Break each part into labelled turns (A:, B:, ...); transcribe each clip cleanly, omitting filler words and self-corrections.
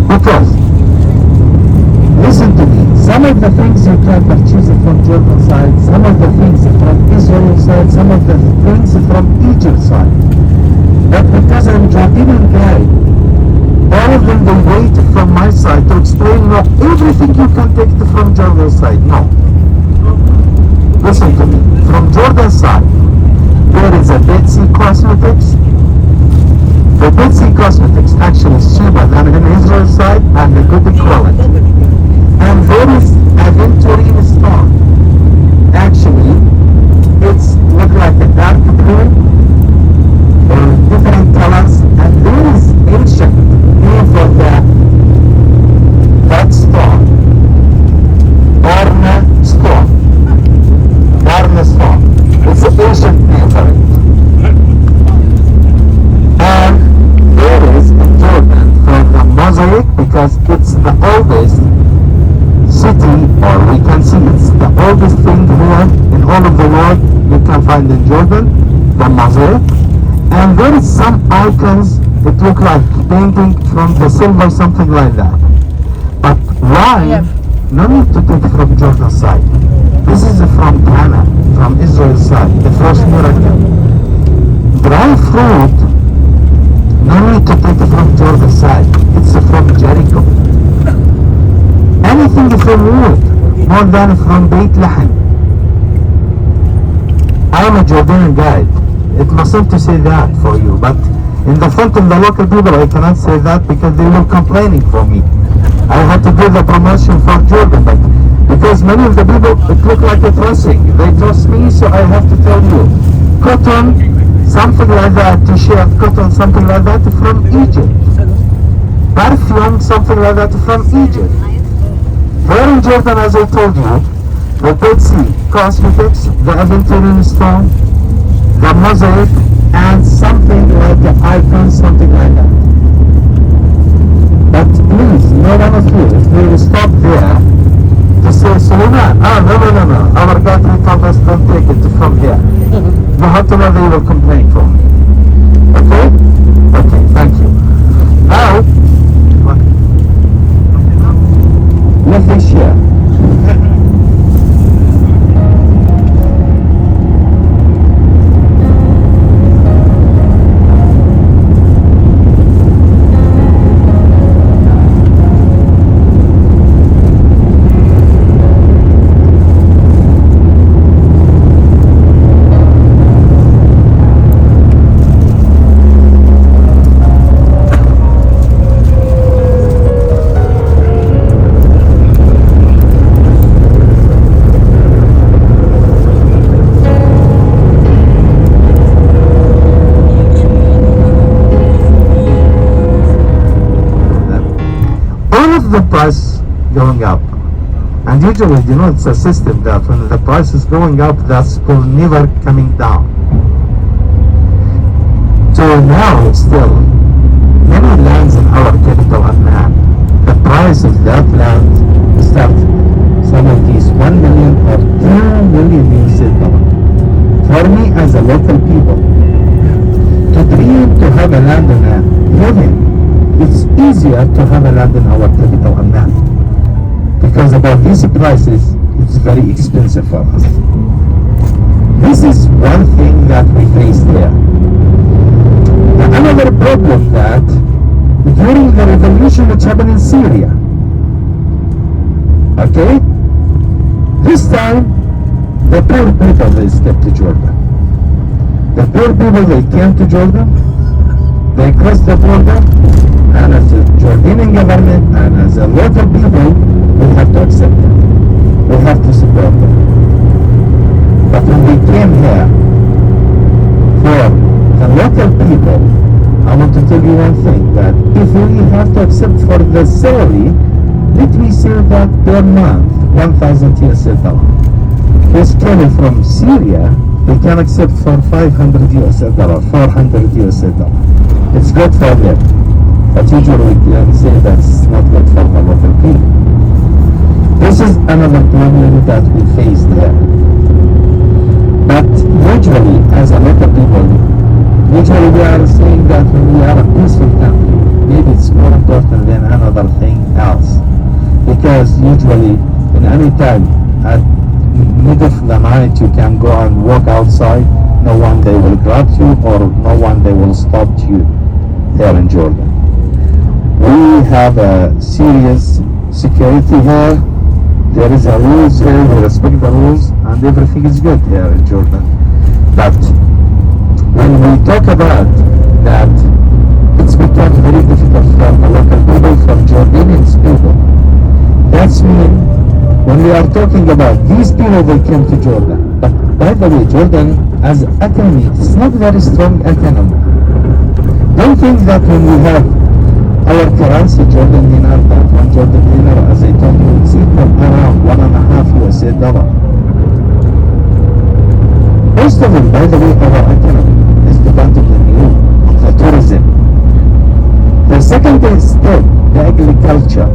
A: Because, listen to me, some of the things you can purchase from Jordan side, some of the things from Israel side, some of the things from Egypt side. But because I'm Jordanian guy, all of them they wait from my side to explain, no, everything you can take from Jordan side. No. Listen to me. From Jordan side, there is a Dead Sea Cosmetics. The Dead Sea Cosmetics actually is cheaper than in Israel side and a good quality. And there is a Venturine stone. Actually, it's look like a dark blue or different colors, and there is ancient name for that stone. Orna stone. Orna stone. It's an ancient name for it. And there is in Jordan for the mosaic, because it's the oldest city, or we can see it's the oldest thing here in all of the world you can find in Jordan, the mosaic. And there is some icons that look like painting from the silver, something like that. But wine, no need to take from Jordan side. This is from Ghana, from Israel side, the first miracle. Dry fruit, no need to take it from Jordan side. It's from Jericho. Anything from wood, more than from Beit Lahem. I'm a Jordanian guide. It mustn't to say that for you, but in the front of the local people I cannot say that because they will complaining for me. I had to do the promotion for Jordan, but because many of the people, it look like a dressing. They trust me, so I have to tell you. Cotton, something like that, t-shirt, cotton, something like that from Egypt. Perfume, something like that from Egypt. Here in Jordan, as I told you, the Dead Sea Cosmetics, the Aventurine stone, the mosaic, and something like the icon, something like that. But please, no one of you, if we will stop there to say, Sulaiman, no, our God will tell us don't take it from here. You have to know they will complain for me. Okay? Okay, thank you. Now, nothing here. The price going up, and usually it's a system that when the price is going up, that's will never coming down. So now still many lands in our capital Amman, the price of that land start some of these 1 million or 2 million US dollars. For me as a local people to dream to have a land in a heaven, it's easier to have a land in our capital Amman, because about these prices it's very expensive for us. This is one thing that we face there. Another problem that during the revolution which happened in Syria, okay, this time the poor people they escaped to Jordan. The poor people they came to Jordan, they crossed the border, and as a Jordanian government and as a local people, we have to accept them. We have to support them. But when we came here, for the local people, I want to tell you one thing, that if we have to accept for the salary, let me say that per month, 1,000 US dollars. This coming from Syria, they can accept for 500 US dollars, 400 US dollars. It's good for them. But usually we can say that's not good for the local people. This is another problem that we face there. But usually, as a local people, usually we are saying that when we are a peaceful country, maybe it's more important than another thing. usually in any time at mid of the night you can go and walk outside. No one they will grab you or no one they will stop you here in Jordan. We have a serious security here. There is a rules here. We respect the rules and everything is good here in Jordan. But when we talk about that, it's become very difficult for the local people, from Jordanians people. That's mean when we are talking about these people, they came to Jordan. But by the way, Jordan as economy is not very strong economy. Don't think that when we have our currency, Jordan dinar, that one Jordan dinar, as I told you, it's equal around $1.5 USA. Most of them, by the way, our economy is dependent on the tourism. The second step, the agriculture.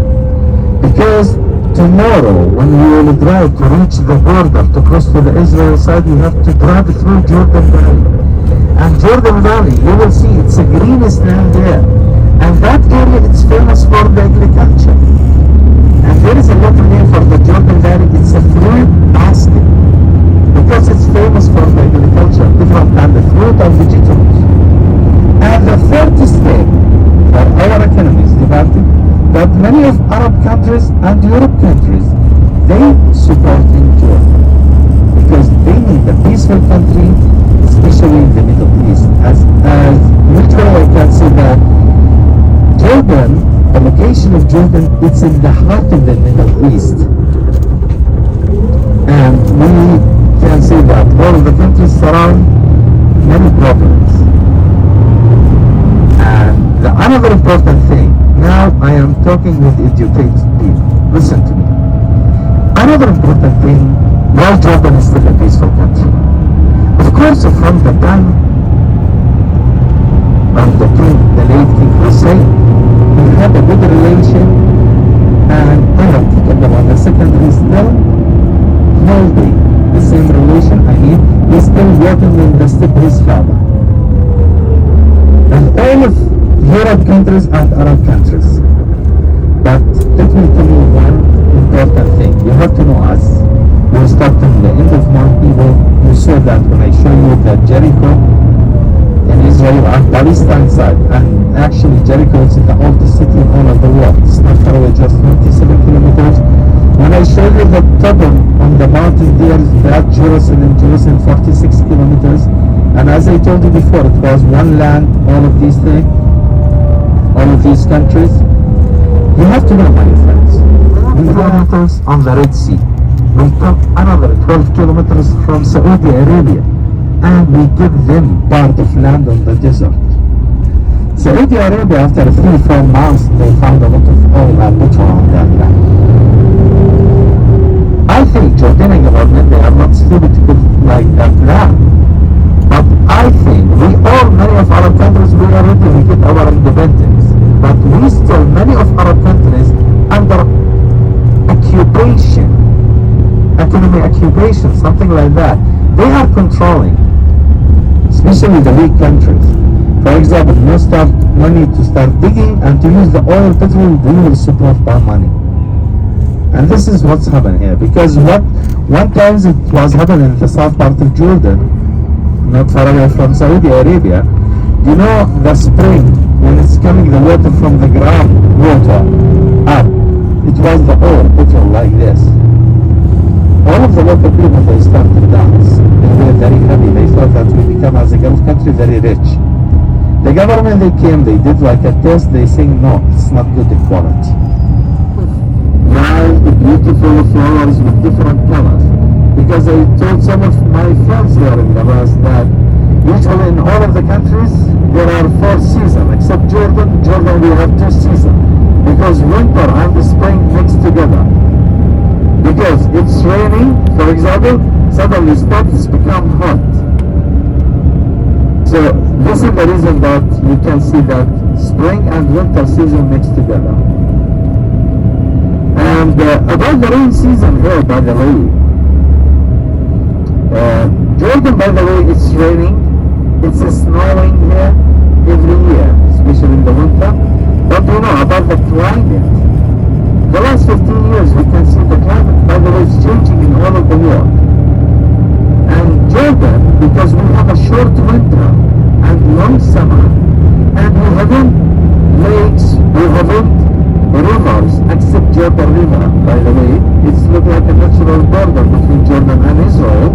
A: Because tomorrow, when we will drive to reach the border to cross to the Israel side, we have to drive through Jordan Valley. And Jordan Valley, you will see it's the greenest land there. And that area, it's famous for the agriculture. And there is a local name for the Jordan Valley, it's a fruit basket. Because it's famous for the agriculture, different kind of fruit and vegetables. And the third step for our economy is developing, that many of Arab countries and Europe countries, they support in Jordan. Because they need a peaceful country, especially in the Middle East. As literally I can say that Jordan, the location of Jordan, it's in the heart of the Middle East. And we can say that all of the countries surround many problems. And another important thing, now I am talking with educated people. Listen to me. Another important thing, why Jordan is still a peaceful country. Of course, from the time of the late King Hussein, we had a good relation, and I have taken them on the secondary still holding the same relation. I mean, he's still working in the step of his father. And all of Europe countries and Arab countries. But let me tell you one important thing. You have to know us. We start in the end of Mount Nebo. You saw that when I show you that Jericho in Israel and Palestine side. And actually Jericho is the oldest city in all of the world. It's not far away, just 27 kilometers. When I show you the top on the mountain there, that Jerusalem 46 kilometers. And as I told you before, it was one land, all of these things, all of these countries. You have to know, my friends, we kilometers on the Red Sea. We took another 12 kilometers from Saudi Arabia, and we give them part of land on the desert. Saudi Arabia, after 3-4 months, they found a lot of oil and petrol on that land. I think Jordanian government, they are not stupid to give like that land. But I think many of Arab countries, we are ready to get our independence. But we still, many of Arab countries, under occupation, economic occupation, something like that. They are controlling, especially the weak countries. For example, no need to start digging and to use the oil, petrol, we will support by money. And this is what's happened here. Because one time it was happening in the south part of Jordan, not far away from Saudi Arabia. You know the spring, when it's coming the water from the ground, water up, it was the oil, petrol like this. All of the local people, they started to dance. They were very happy. They thought that we become as a Gulf country very rich. The government, they came, they did like a test, they say no, it's not good quality. Wild, beautiful flowers with different colors. Because I told some of my friends there in the past that usually in all of the countries there are 4 seasons, except Jordan. Jordan we have 2 seasons. Because winter and the spring mix together. Because it's raining, for example, suddenly stops, become hot. So this is the reason that you can see that spring and winter season mix together. And about the rain season here, by the way, Jordan, by the way, it's raining, it's snowing here every year, especially in the winter. But you know about the climate. The last 15 years we can see the climate, by the way, is changing in all of the world. And Jordan, because we have a short winter and long summer, and we haven't lakes, we haven't rivers, except Jordan River, by the way. It's look like a natural border between Jordan and Israel.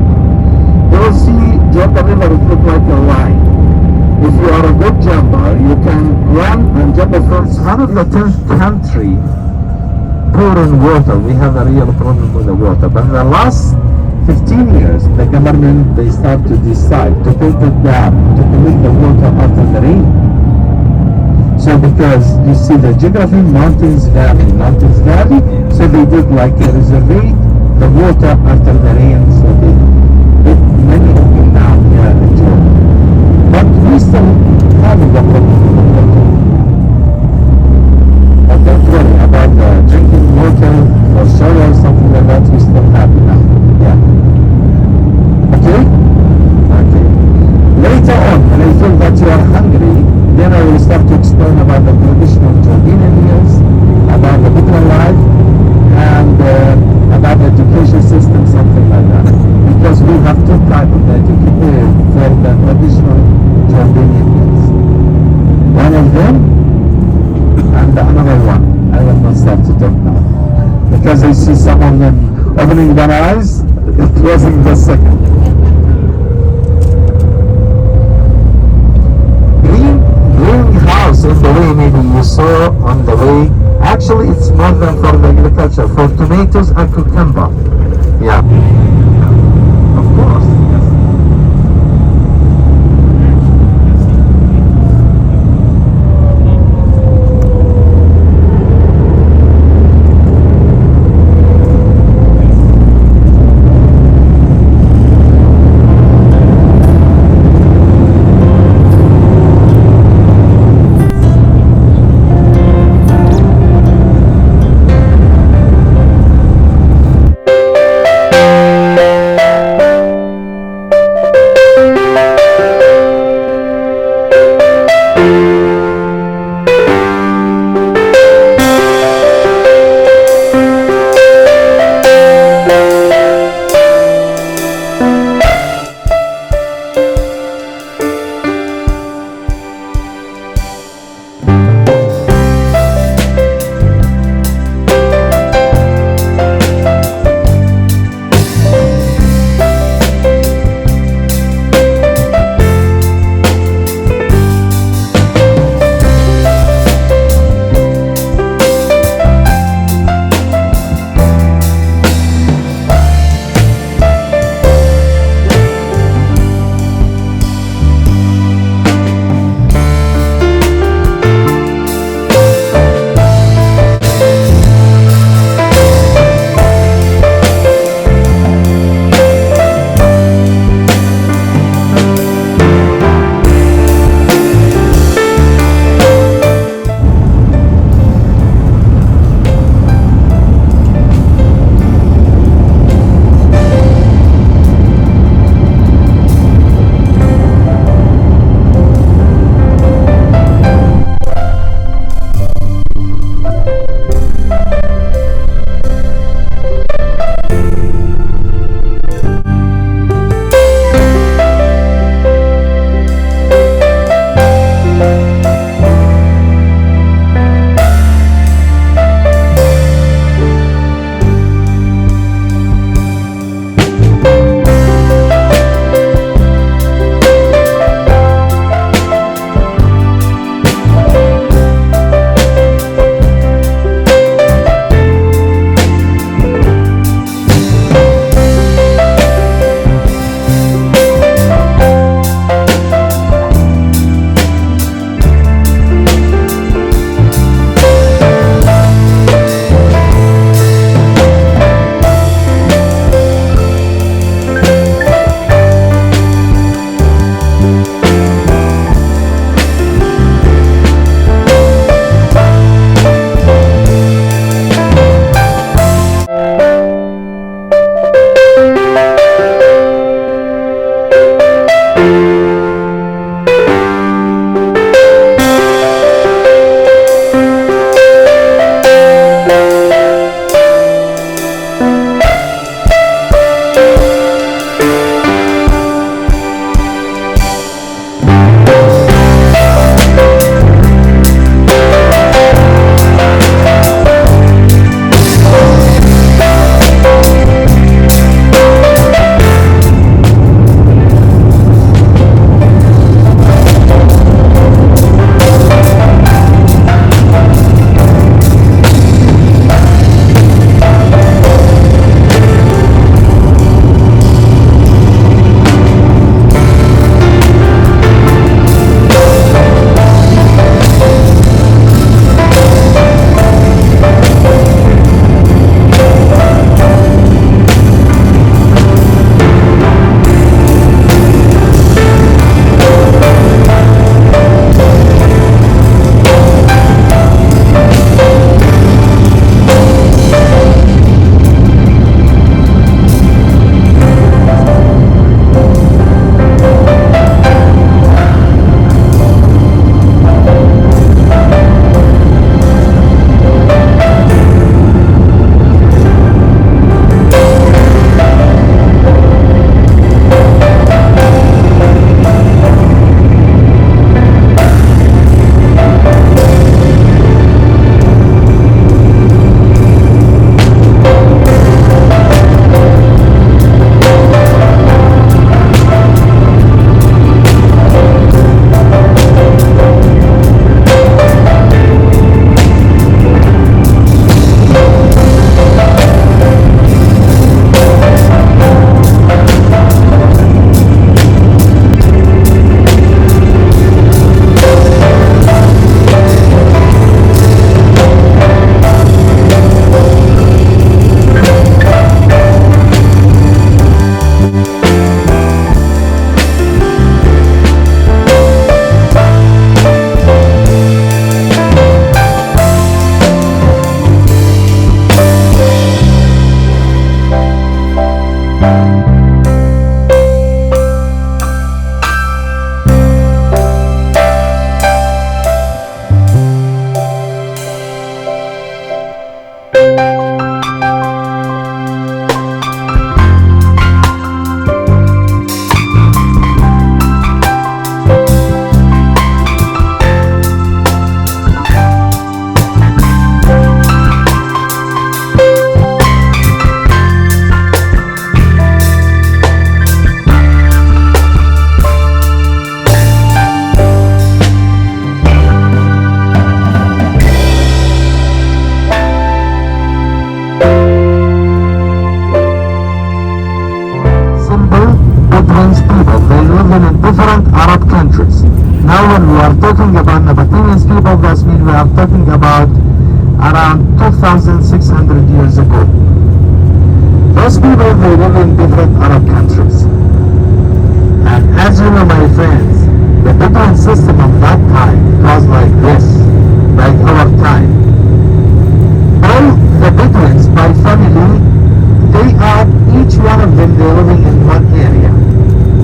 A: You will see Jordan River, it look like a line. If you are a good jumper, you can run and jump across. One of the 10th country poor in water. We have a real problem with the water. But in the last 15 years, the government, they start to decide to build a dam to collect the water after the rain. So because you see the geography, mountains, valley, so they did like a reservoir, the water after the rain, so they put many of them down here in Jordan. But we still have a problem with the water. But don't worry about the drinking water or soil or something like that, we still have enough. Yeah. Okay? Okay. Later on, when I feel that you are hungry, then I will start to explain about the traditional Jordanian meals, about the bitter life, and about the education system, something like that. Because we have two types of education for the traditional Jordanian meals. One of them, and the another one. I will not start to talk now. Because I see some of them opening their eyes, closing the second. Greenhouse in the way maybe you saw on the way. Actually, it's more than for the agriculture, for tomatoes and cucumber. Yeah. Of course. Yes. Now when we are talking about Nabateans people, that means we are talking about around 2,600 years ago. Those people, they live in different Arab countries. And as you know, my friends, the Bedouin system of that time was like this, like our time. All the Bedouins by family, they are, each one of them, they're living in one area.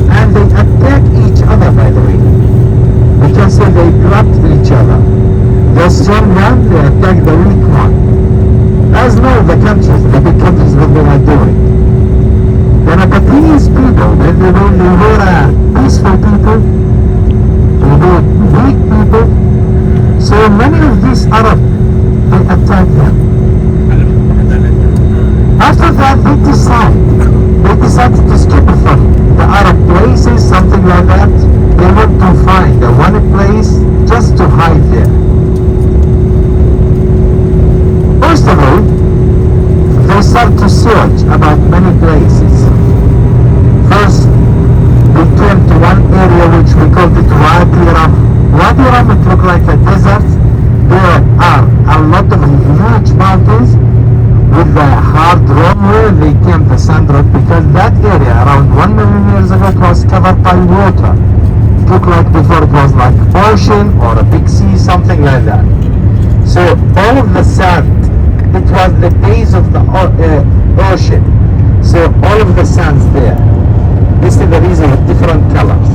A: And they attack each other, by the way. We can say they grabbed each other. The strong one, they attack the weak one. As now the countries, the big countries, what they are doing. The Nabateans people, they were peaceful people, they were weak people. So many of these Arab, they attack them. After that, they decided to skip from the Arab places, something like that. They want to find the one place just to hide there. First of all, they start to search about many places. First, we came to one area which we called it Wadi Ram. Wadi Ram, it looked like a desert. There are a lot of huge mountains with the hard road where they came the sand road, because that area around 1 million years ago it was covered by water. It looked like before it was like ocean or a big sea, something like that. So all of the sand, it was the base of the ocean. So all of the sands there. This is the reason of different colors.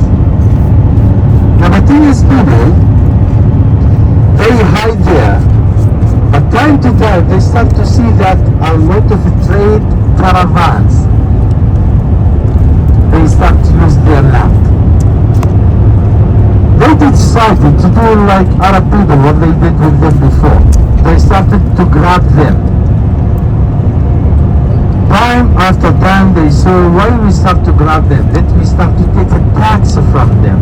A: Nabateans people, they hide there. But time to time, they start to see that a lot of trade caravans, they start to use their land. They decided to do like Arab people, what they did with them before. They started to grab them. Time after time, they saw, why we start to grab them? Let me start to take a tax from them.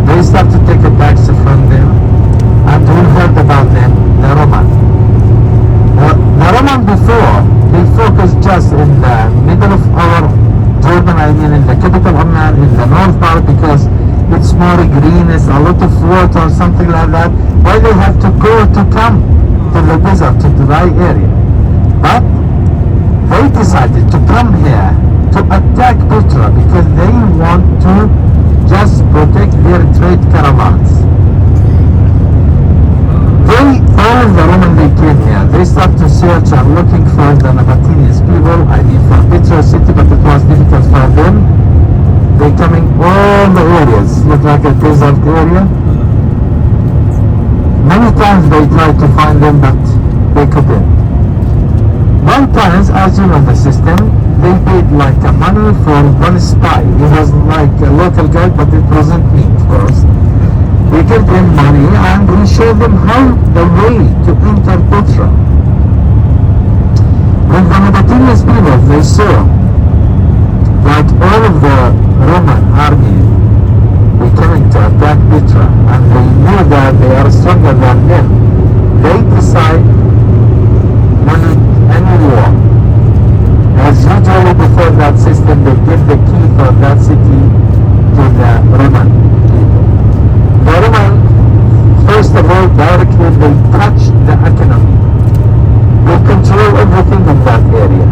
A: They start to take a tax from them. And we heard about them, the Roman. The Roman before, they focused just in the middle of our Jordan, I mean in the capital Amman, in the north part, because it's more green, it's a lot of water or something like that. Why they have to go to come to the desert, to the dry area? But they decided to come here to attack Petra because they want to just protect their trade caravans. All of the Roman, they came here. They start to search and looking for the Nabateans people. I mean, for Petra city, but it was difficult for them. They coming all the areas, look like a desert area. Many times they tried to find them, but they couldn't. One time, as you know the system, they paid like a money for one spy. He was like a local guy, but it wasn't me, of course. We gave them money and we showed them how the way to enter Petra. When the Nabateans people, they saw that all of the Roman army were coming to attack Petra, and they knew that they are stronger than them, they decide when any war. As usually before that system, they give the key for that city to the Roman people. The Roman, first of all, directly they touch the economy. They control everything in that area.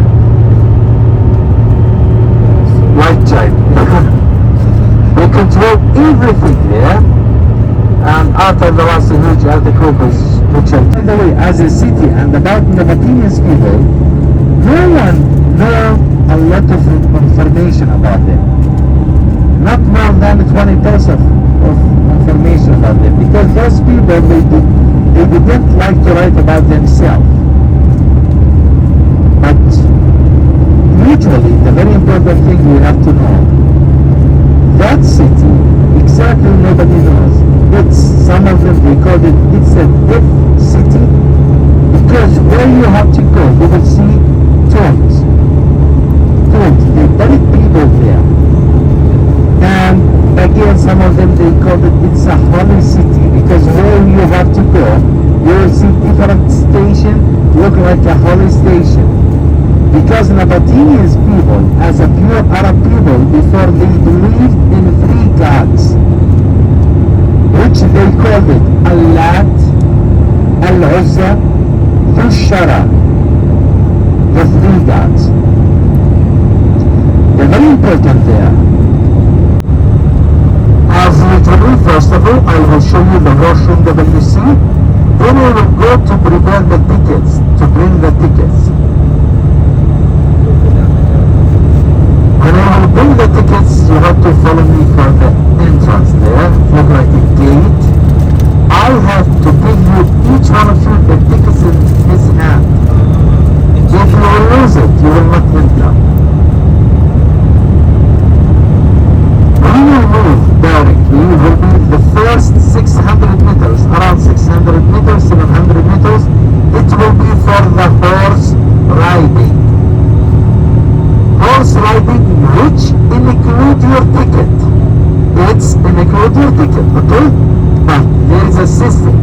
A: Like China. They control everything there. And after there was a huge article which by the way, as a city and about the Nabateans people, no one knows a lot of information about them. Not more than 20% of information about them, because those people, they didn't like to write about themselves. But usually the very important thing we have to know, that city, exactly nobody knows. It's, some of them, they call it, it's a deaf city, because where you have to go, you will see tombs. They buried people there. And again, some of them, they call it, it's a holy city, because where you have to go, you will see different stations look like a holy station. Because Nabateans people, as a pure Arab people, before they believed in three gods, which they called it Allat, Al-Uzza, Thushara, the three gods. They're very important there. As literally, first of all, I will show you the washroom WC. Then I will go to prepare the tickets, to bring the tickets. When I will bring the tickets, you have to follow me for the entrance there. Look like a gate. I have to give you, each one of you, the tickets in his hand. If you will lose it, you will not enter. When you move directly, will be the first 600 meters, around 600 meters, 700 meters. It will be for the horse riding. Horse riding, which include your ticket. It's include your ticket, okay? But there is a system.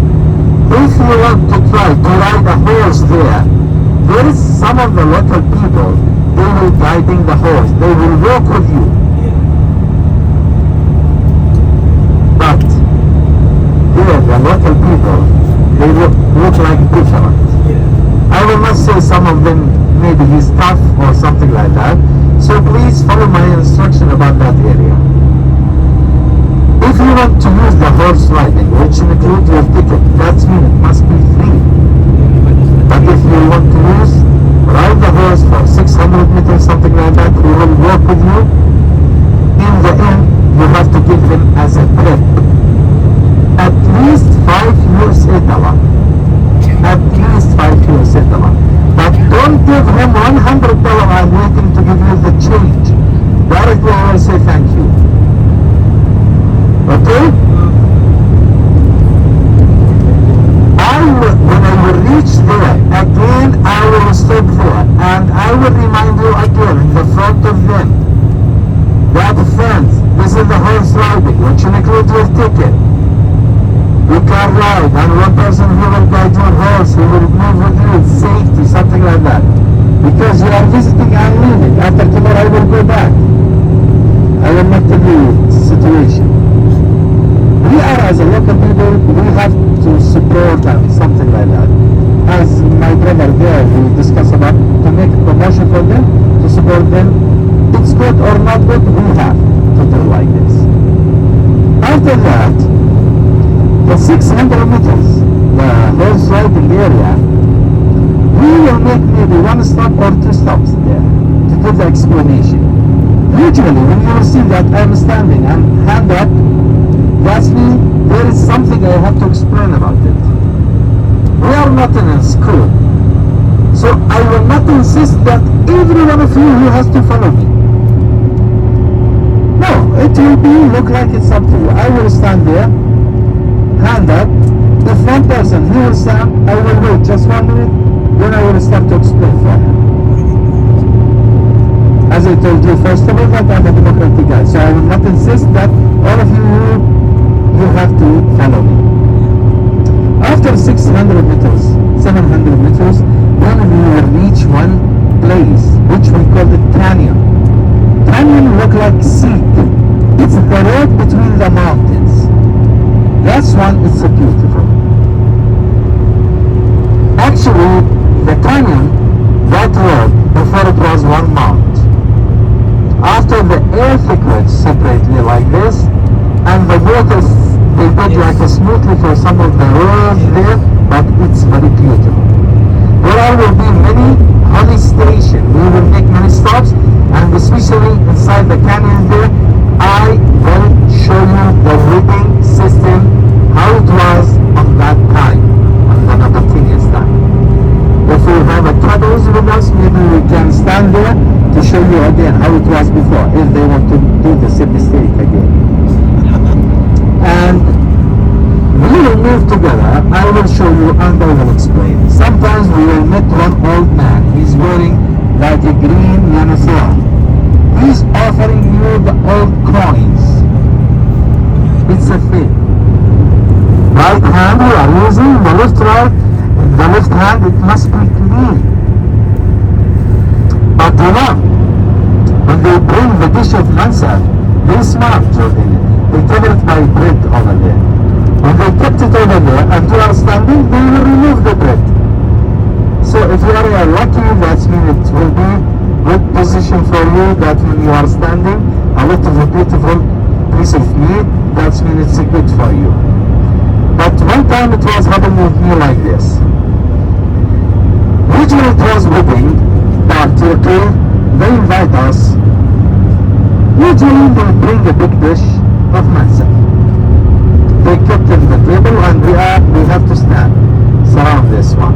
A: If you want to try to ride a horse there is some of the local people, they will guiding the horse. They will walk with you. But here, the local people, they look like different. I will not say some of them maybe he's tough or something like that. So please follow my instruction about that area. If you want to use the horse riding, which includes your ticket, that means it must be free. But if you want to ride the horse for 600 meters, something like that, he will walk with you. In the end, you have to give him as a tip. At least 5 $5 At least 5 $5. But don't give him $100 and waiting to give you the change. Directly I will say thank you. Okay? When I will reach there, again I will stop there and I will remind you again in the front of them that friends, this is the horse riding, which includes your ticket. You can ride and one person who will guide your horse, he will move with you with safety, something like that. Because you are visiting and leaving. After tomorrow I will go back. I will not tell you the situation. We are, as a local people, we have to support and something like that. As my brother there, we discussed about to make a promotion for them, to support them. It's good or not good, we have to do like this. After that, the 600 meters, the horse riding area, we will make maybe 1 stop or 2 stops there to do the explanation. Usually, when you see that I'm standing and hand up, that's me, there is something I have to explain about it. We are not in a school, so I will not insist that every one of you has to follow me. No, it will be look like it's up to you. I will stand there, hand up. If one person, he will stand, I will wait just 1 minute, then I will start to explain for him. As I told you, first of all, that I'm a democratic guy, so I will not insist that all of you have to follow me. After 600 meters, 700 meters, then we will reach one place, which we call the canyon. Canyon look like sea. It's the road between the mountains. That's one, it's so beautiful. Actually, the canyon, that road, before it was one mount. After the earthquake separately like this, and the waters, they did like a smoothly for some of the roads there, but it's very beautiful. There will be many holy stations. We will make many stops, and especially inside the canyon there, I will show you the reading system, how it was on that time, on the Nabateans time. If we have a cables with us, maybe we can stand there to show you again how it was before, if they want to do the same mistake again. And we will move together. I will show you and I will explain. Sometimes we will meet one old man. He's wearing like a green uniform. He's offering you the old coins. It's a thing. Right hand we are using, the left hand it must be clean. But you know, when they bring the dish of Mansard, they smart, Jordan. they cover it by bread over there. When they kept it over there and you are standing, they will remove the bread. So if you are lucky, that means it will be good position for you, that when you are standing, a lot of a beautiful piece of meat, that means it's good for you. But one time it was happening with me like this. Usually it was wedding party, okay? They invite us. Usually they bring a big dish of matzah. They kept in the table and we have to stand surround this one.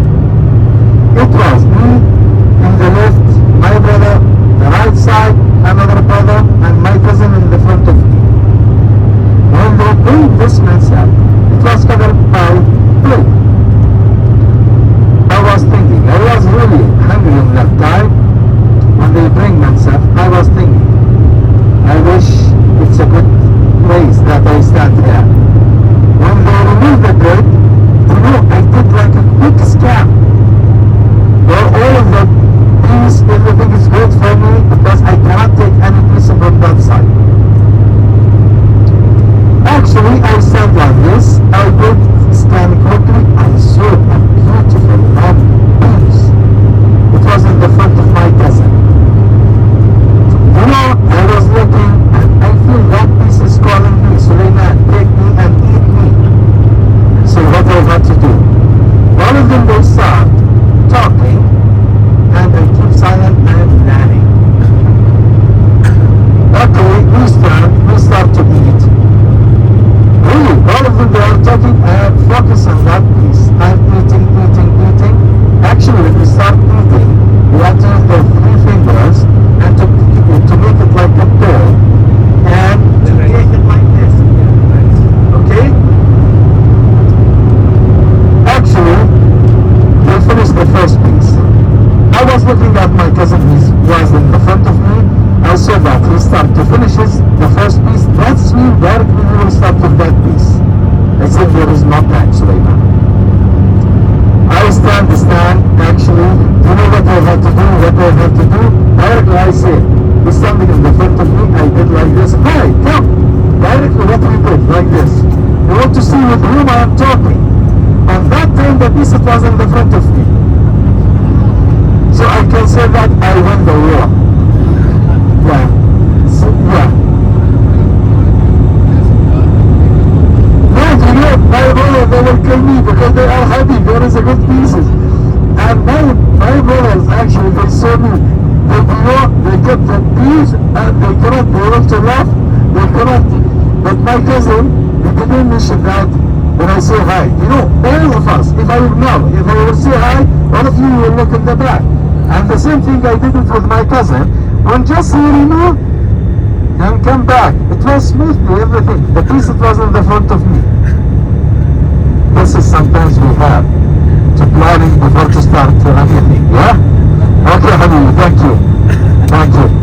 A: It was me in the left, my brother, the right side, another brother, and my cousin in the front of me. When they bring this matzah, it was covered by bread. I was thinking, I was really hungry in that time. When they bring matzah, I was thinking, I wish it's a good place that I stand here. When they remove the bread, you know, I did like a quick scan. Where all of the piece, everything is good for me because I cannot take any piece from that side. Actually, I stand like this. I did scan quickly. I saw a beautiful lamb piece. It was in the front of my cousin. You know, I was looking and I feel that piece is calling me, Sulaiman, take me and eat me. So what I had to do? One of them will start talking and I keep silent and I'm planning. Okay, we start to eat. Really, all of them they are talking, I am focused on that piece. I'm eating. Actually, when we start eating, we have to use the 3 fingers and to make it like a ball and to take it like this. Okay? Actually, we finished the first piece. I was looking at my cousin who was in the front of me. I saw that he started to finish the first piece. That's me directly we will start with that piece. I said there is no time, Sulaiman. I stand, actually, you know what I had to do? Directly I said, he's standing in the front of me, I did like this. Hi, come! Directly what we did, like this. You want to see with whom I am talking. And that time the piece it was in the front of me. So I can say that I won the war. Yeah. So, yeah. No, you know, my brother, they will kill me because they are happy. There is a good pieces. And my brothers, actually, they saw me. They get the piece and they cannot be able to laugh. They cannot. But my cousin, he didn't mention that when I say hi. You know, all of us, if I will say hi, all of you will look in the back. And the same thing I did it with my cousin. When just he removed and come back, it was smoothly everything. The piece it was in the front of me. This is sometimes we have to planning before to start anything. Yeah? Okay, Habibi, thank you. Thank you.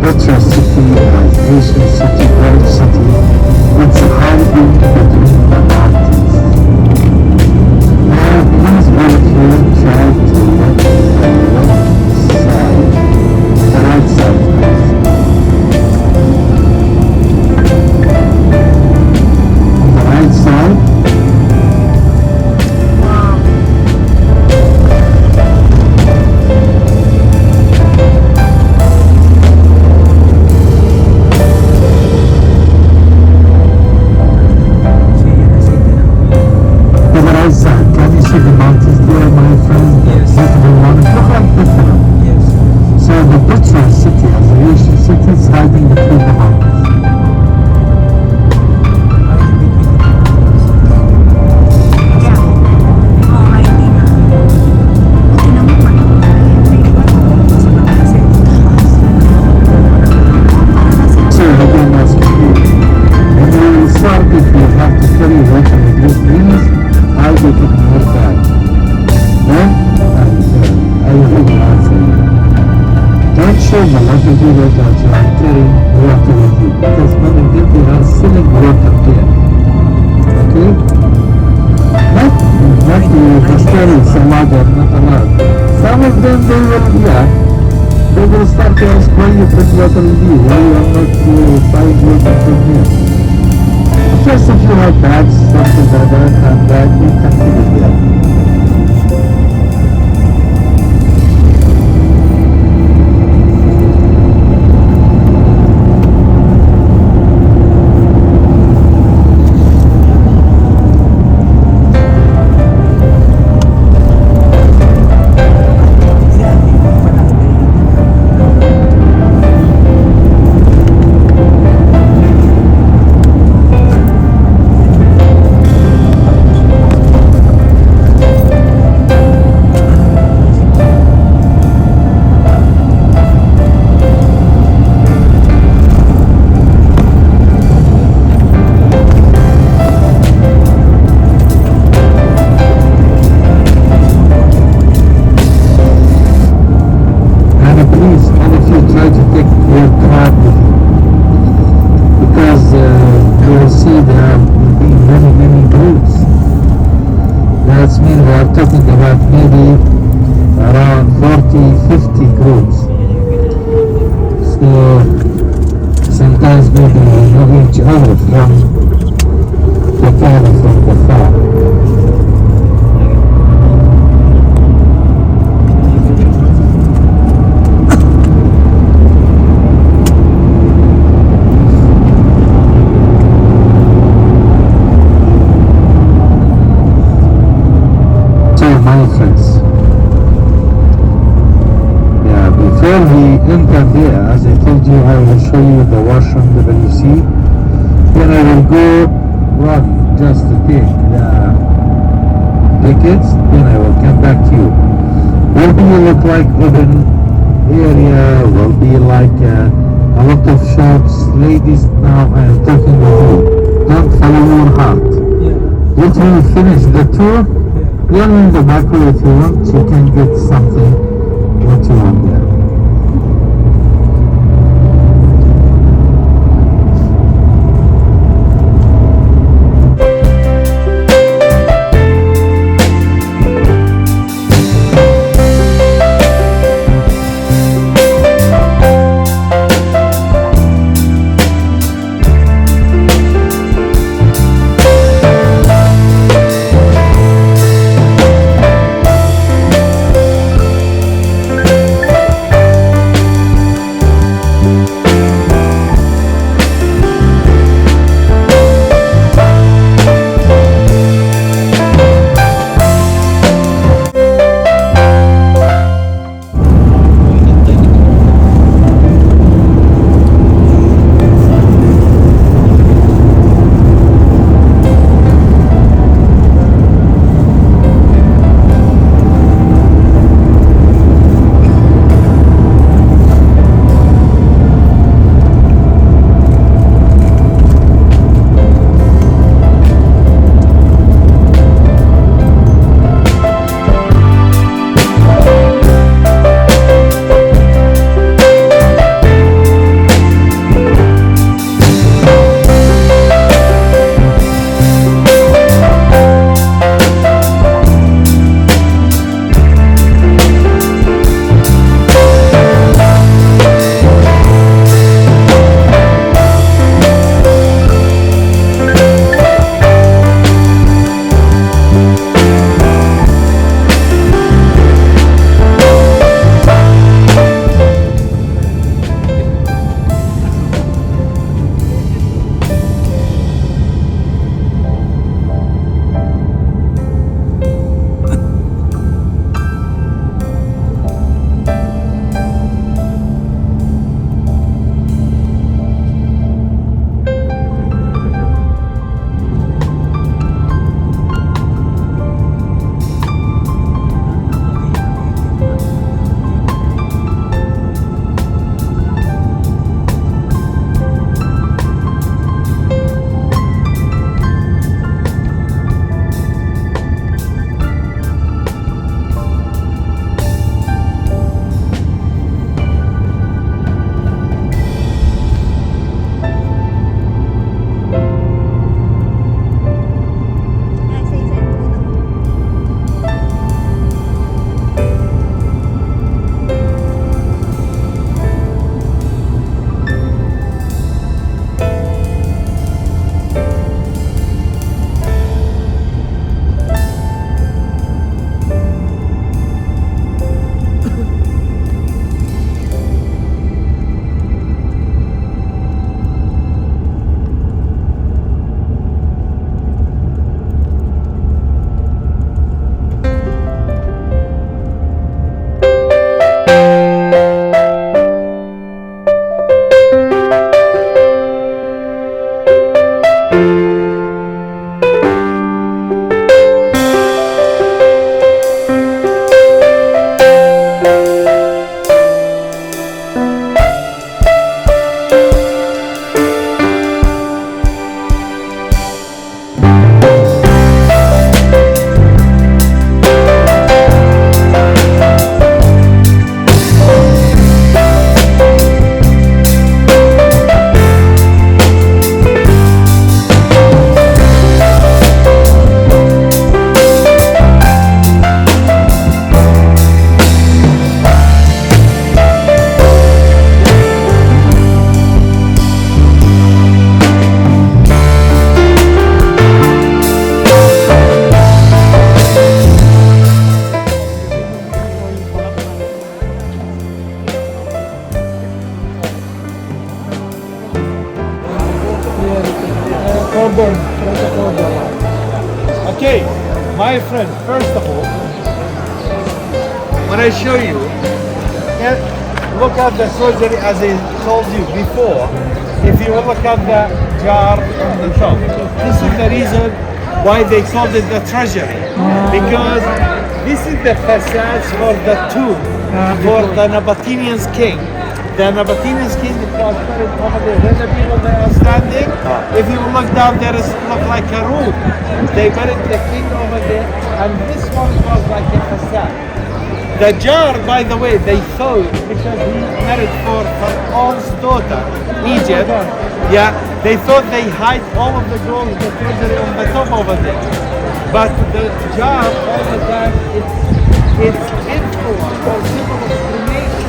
A: Petra City as Asian City, World City. It's hiding between the mountains. Now, please wait here, try to look at the left side, the right side, please. On the right side, on the right side, can you see the mountains there, my friend?
B: Yes.
A: Beautiful ones. Look like this one.
B: Yes.
A: So the Petra City, as the Asian city, is hiding between the mountains. So again, as when you start, if you have to carry water with you, please hide it in your bag. No? And I will really answer you. Don't show the lucky people that you are carrying water with you, because many people are selling water there. Okay? Not to carry some other, not allowed. Some of them, they will, they will start to ask why you bring water with you, why you are not buying water from here. Just if you have bags, something like that, and that, you can keep it there. Please, all of you try to take your card with you, because you will see there are many groups. That means we are talking about maybe around 40-50 groups. So sometimes maybe we know each other from the car, from the far. My friends, before we enter here, as I told you, I will show you the washroom WC. Then I will go just to take the tickets. Then I will come back to you. Will be look like open area. Will be like a lot of shops. Ladies, now I am talking with you. Don't follow your heart. Let me finish the tour. Then in the back way, if you want, you can get something what you want there.
B: My friend, first of all, when I show you, look at the surgery as I told you before. If you look at the jar on the top, this is the reason why they called it the treasury. Because this is the facade for the tomb for the Nabateans king. The Nabateans king is buried over there. Where the people that are standing, if you look down there, it looks like a room. They buried the king over there, and this one was like a facade. The jar, by the way, they thought because he married for Pharaoh's daughter, Egypt. Yeah, they thought they hide all of the gold, the treasury on the top over there. But the jar, all the time, it's influence or symbol of cremation.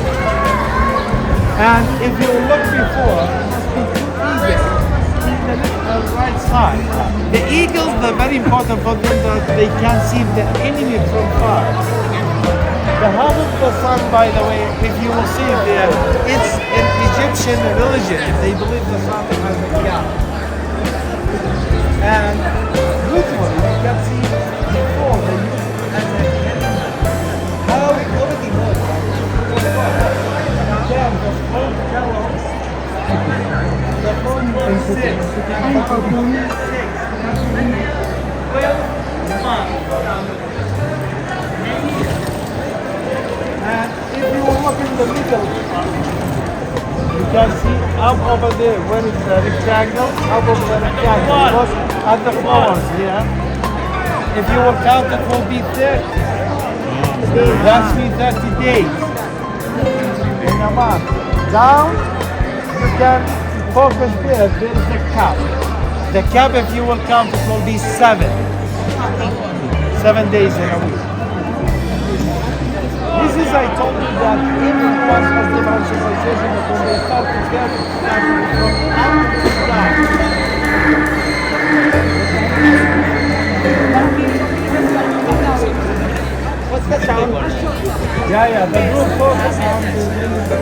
B: And if you look before, it must be two eagles in the right side. The eagles, they're very important for them that they can see the enemy from far. The half of the sun, by the way, if you will see it there, it's in Egyptian religion. They believe the sun has a god. And usually you can see before they use it as an animal. How it already was. In terms of old fellows, the phone was 6. 12 months. And if you look in the middle, you can see up over there where is the rectangle, up over the rectangle. It was at the flowers here. If you will count, it will be 30. That's means 30 days in a month. Down, you can focus there. There is a cap. The cap, if you will count, it will be 7. 7 days in a week. This is, I told you that everyone has different civilization, but when they start together, from up to down. What's the sound? Yeah, the group focus on the